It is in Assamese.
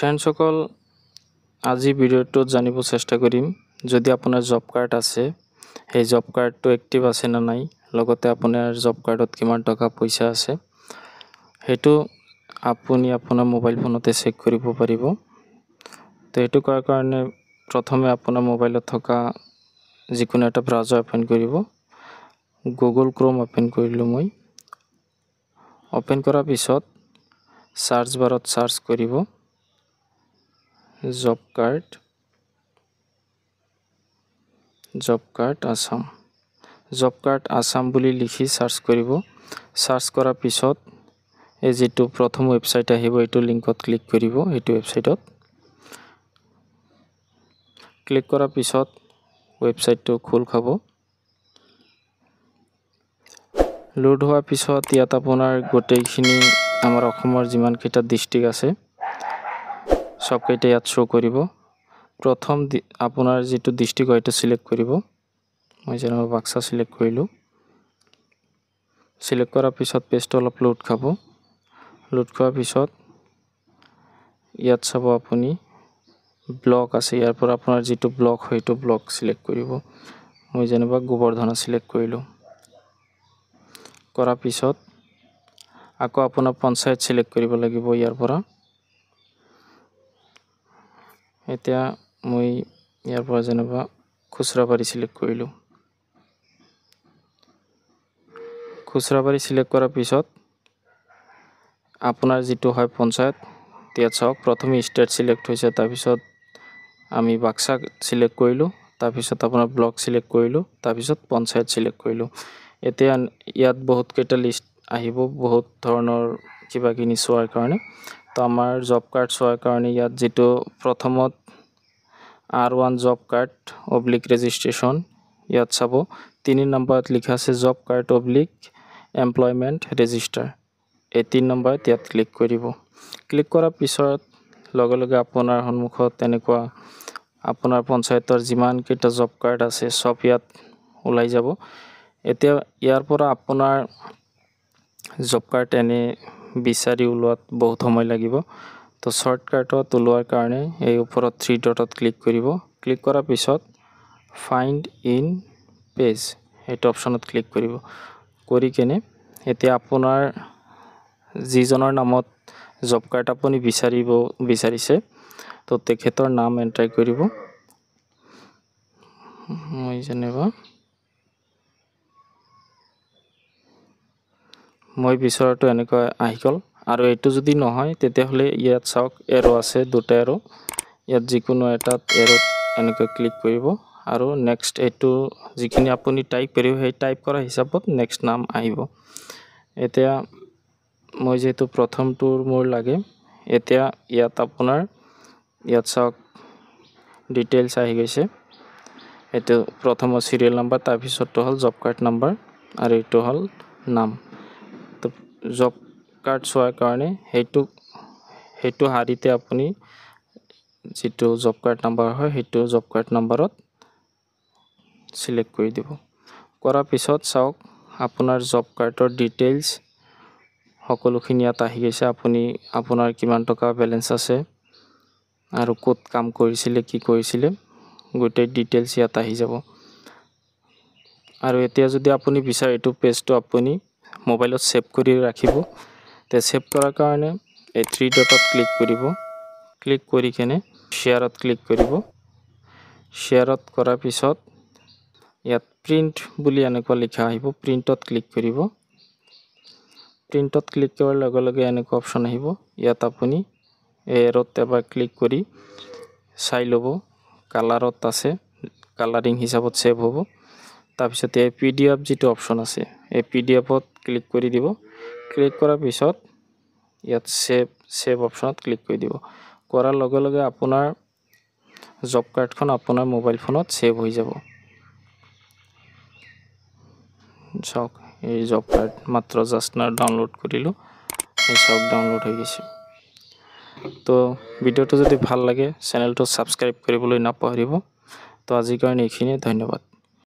ফ্ৰেণ্ডসকল, আজি ভিডিঅ'টোত জানিব চেষ্টা কৰিম যদি আপোনাৰ জব কাৰ্ড আছে সেই জব কাৰ্ডটো এক্টিভ আছে না নাই, লগতে আপোনাৰ জব কাৰ্ডত কিমান টকা পইচা আছে সেইটো আপুনি আপোনাৰ মোবাইল ফোনতে চেক কৰিব পাৰিব। তো এইটো কৰাৰ কাৰণে প্ৰথমে আপোনাৰ মোবাইলত থকা যিকোনো এটা ব্ৰাউজাৰ ওপেন কৰিব। গুগল ক্ৰোম ওপেন কৰিলোঁ মই। ওপেন কৰাৰ পিছত সাৰ্চ বাৰত সাৰ্চ কৰিব জব কাৰ্ড আসাম বুলি লিখি সাৰ্চ কৰিব। সাৰ্চ কৰাৰ পিছত এই যেটো প্ৰথম ওয়েবসাইট আহিব এইটো লিংকত ক্লিক কৰিব। এইটো ওয়েবসাইটত ক্লিক কৰাৰ পিছত ওয়েবসাইটটো খোল খাব। লোড হোৱাৰ পিছত ইয়াত আপোনাৰ গোটেইখিনি আমাৰ অসমৰ যিমান কেইটা ডিস্ট্ৰিক্ট আছে সবকেইটা ইয়াত শো কৰিব। প্ৰথম আপোনাৰ যেটো ডিস্ট্ৰিক্ট হয় এটা সিলেক্ট কৰিব। মই যেনে বাক্সা সিলেক্ট কৰিলোঁ। সিলেক্ট কৰাৰ পিছত পেজটো অলপ লোড খাব। লোড কৰাৰ পিছত ইয়াত চাব আপুনি ব্লক আছে, ইয়াৰ পৰা আপোনাৰ যেটো ব্লক হয় এইটো ব্লক সিলেক্ট কৰিব। মই যেনিবা গোবৰ্ধনা সিলেক্ট কৰিলোঁ। কৰাৰ পিছত আকৌ আপোনাৰ পঞ্চায়ত সিলেক্ট কৰিব লাগিব ইয়াৰ পৰা। এতিয়া মই ইয়াৰ পৰা যেনিবা খুচৰাবাৰী সিলেক্ট কৰিলোঁ। খুচৰাবাৰী সিলেক্ট কৰাৰ পিছত আপোনাৰ যেটো হয় পঞ্চায়ত ইয়াত চাওক প্ৰথমে ষ্টেট সিলেক্ট হৈছে, তাৰ পিছত আমি বাক্সা সিলেক্ট কৰিলোঁ, তাৰ পিছত আপোনাৰ ব্লক সিলেক্ট কৰিলোঁ, তাৰ পিছত পঞ্চায়ত সিলেক্ট কৰিলোঁ। এতিয়া ইয়াত বহুত কেইটা লিষ্ট আহিব বহুত ধৰণৰ কিবা কিনি চোৱাৰ কাৰণে। তো আমাৰ জব কাৰ্ড চোৱাৰ কাৰণে ইয়াত যেটো প্ৰথমত R1 job card oblique registration ইয়াত চাব 3 নম্বৰত লিখা আছে job card oblique employment register. এই 3 নম্বৰত ইয়াত ক্লিক কৰিব। ক্লিক কৰাৰ পিছত লগে লগে আপোনাৰ সন্মুখত এনেকুৱা আপোনাৰ পঞ্চায়তৰ যিমান কেইটা জব কাৰ্ড আছে সব ইয়াত ওলাই যাব। এতিয়া ইয়াৰ পৰা আপোনাৰ জব কাৰ্ড এনে বিচাৰি ওলোৱাত বহুত সময় লাগিব। তো শৰ্টকাটত ওলোৱাৰ কাৰণে এই ওপৰত 3 ডটত ক্লিক কৰিব। ক্লিক কৰাৰ পিছত ফাইন্ড ইন পেজ এইটো অপচনত ক্লিক কৰিব। কৰি কেনে এতিয়া আপোনাৰ যিজনৰ নামত জব কাৰ্ড আপুনি বিচাৰিছে তো তেখেতৰ নাম এন্টাৰ কৰিব। মই যেনিবা মই বিচৰাটো এনেকৈ আহি গ'ল। আৰু এইটো যদি নহয় তেতিয়াহ'লে ইয়াত চাওক এৰো আছে, দুটা এৰো, ইয়াত যিকোনো এটাত এৰোত এনেকৈ ক্লিক কৰিব আৰু নেক্সট এইটো যিখিনি আপুনি টাইপ কৰিব সেই টাইপ কৰা হিচাপত নেক্সট নাম আহিব। এতিয়া মই যেহেতু প্ৰথমটোৰ মোৰ লাগে, এতিয়া ইয়াত আপোনাৰ ইয়াত চাওক ডিটেইলছ আহি গৈছে। এইটো প্ৰথমৰ সিৰিয়েল নাম্বাৰ, তাৰ পিছতটো হ'ল জব কাৰ্ড নাম্বাৰ আৰু এইটো হ'ল নাম। তো জব কাৰ্ড চোৱাৰ কাৰণে সেইটো হাৰিতে আপুনি যেটো জব কাৰ্ড নাম্বাৰ হয় সেইটো জব কাৰ্ড নাম্বাৰত সিলেক্ট কৰি দিব। কৰাৰ পিছত চাওক আপোনাৰ জব কাৰ্ডৰ ডিটেইলছ সকলোখিনি ইয়াত আহি গৈছে। আপোনাৰ কিমান টকা বেলেঞ্চ আছে আৰু ক'ত কাম কৰিছিলে কি কৰিছিলে গোটেই ডিটেইলছ ইয়াত আহি যাব। আৰু এতিয়া যদি আপুনি বিচাৰে এইটো পেজটো আপুনি মোবাইলত সেভ কৰি ৰাখিব, তে সেভ কৰাৰ কাৰণে এই 3 ডটত ক্লিক কৰিব। ক্লিক কৰি কেনে শ্বেয়াৰত ক্লিক কৰিব। শ্বেয়াৰত কৰাৰ পিছত ইয়াত প্ৰিন্ট বুলি এনেকুৱা লিখা আহিব, প্ৰিন্টত ক্লিক কৰিব। প্ৰিন্টত ক্লিক কৰাৰ লগে লগে এনেকুৱা অপচন আহিব। ইয়াত আপুনি এৰোত এবাৰ ক্লিক কৰি চাই ল'ব কালাৰত আছে, কালাৰিং হিচাপত সেভ হ'ব। তাৰপিছত এই PDF যেটো অপচন আছে এই PDFত ক্লিক কৰি দিব। ক্লিক কৰাৰ পিছত ইয়াত সেভ অপচনত ক্লিক কৰি দিব। কৰাৰ লগে লগে আপোনাৰ জব কাৰ্ডখন আপোনাৰ মোবাইল ফোনত সেভ হৈ যাব। চাওক এই জব কাৰ্ড মাত্ৰ জাষ্ট ডাউনলোড কৰিলোঁ, এই সব ডাউনলোড হৈ গৈছে। তো ভিডিঅ'টো যদি ভাল লাগে চেনেলটো সাবস্ক্ৰাইব কৰিবলৈ নাপাহৰিব। তো আজিৰ কাৰণে এইখিনিয়ে, ধন্যবাদ।